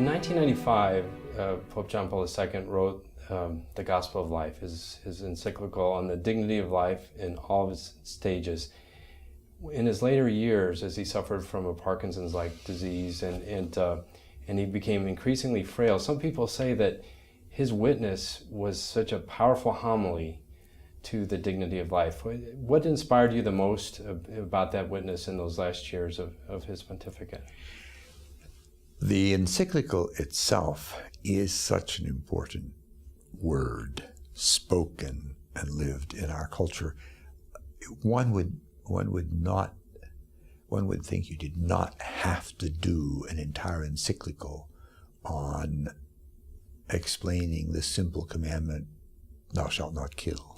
In 1995, Pope John Paul II wrote the Gospel of Life, his encyclical on the dignity of life in all of its stages. In his later years, as he suffered from a Parkinson's-like disease and he became increasingly frail, some people say that his witness was such a powerful homily to the dignity of life. What inspired you the most about that witness in those last years of his pontificate? The encyclical itself is such an important word, spoken and lived in our culture. One would think you did not have to do an entire encyclical on explaining the simple commandment, "Thou shalt not kill."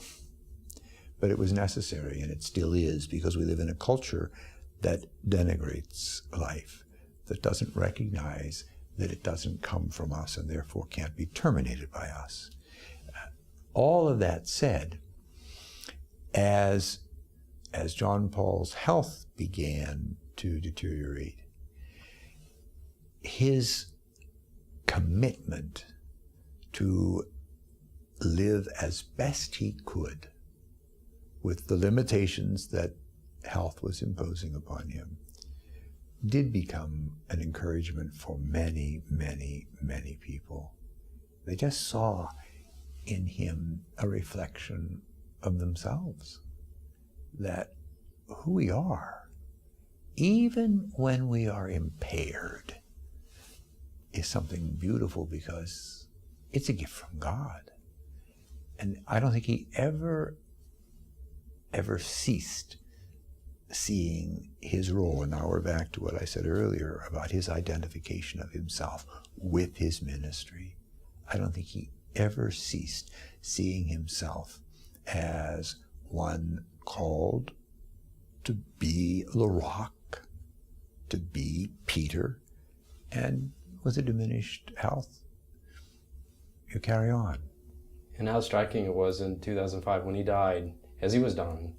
But it was necessary, and it still is, because we live in a culture that denigrates life, that doesn't recognize that it doesn't come from us and therefore can't be terminated by us. All of that said, as John Paul's health began to deteriorate, his commitment to live as best he could with the limitations that health was imposing upon him did become an encouragement for many, many, many people. They just saw in him a reflection of themselves, that who we are, even when we are impaired, is something beautiful because it's a gift from God. And I don't think he ever ceased seeing his role. And now we're back to what I said earlier about his identification of himself with his ministry. I don't think he ever ceased seeing himself as one called to be the rock, to be Peter, and with a diminished health, you carry on. And how striking it was in 2005 when he died, as he was dying,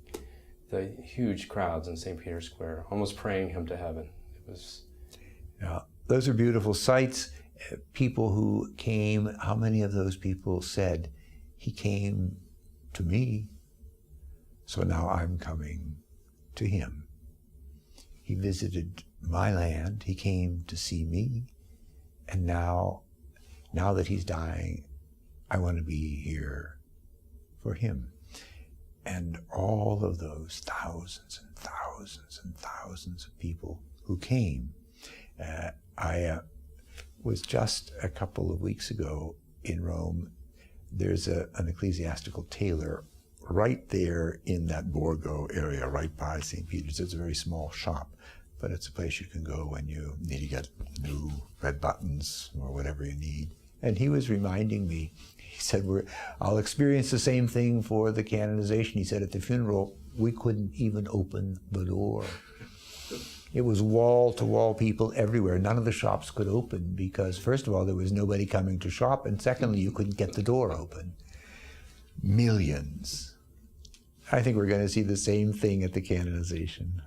the huge crowds in St. Peter's Square, almost praying him to heaven. It was... Yeah, those are beautiful sights. People who came, how many of those people said, "He came to me, so now I'm coming to him. He visited my land, he came to see me, and now that he's dying, I want to be here for him." And all of those thousands and thousands and thousands of people who came. I was just a couple of weeks ago in Rome. There's an ecclesiastical tailor right there in that Borgo area, right by St. Peter's. It's a very small shop, but it's a place you can go when you need to get new red buttons or whatever you need. And he was reminding me, he said, I'll experience the same thing for the canonization. He said, at the funeral, we couldn't even open the door. It was wall-to-wall people everywhere. None of the shops could open because, first of all, there was nobody coming to shop, and secondly, you couldn't get the door open. Millions. I think we're going to see the same thing at the canonization.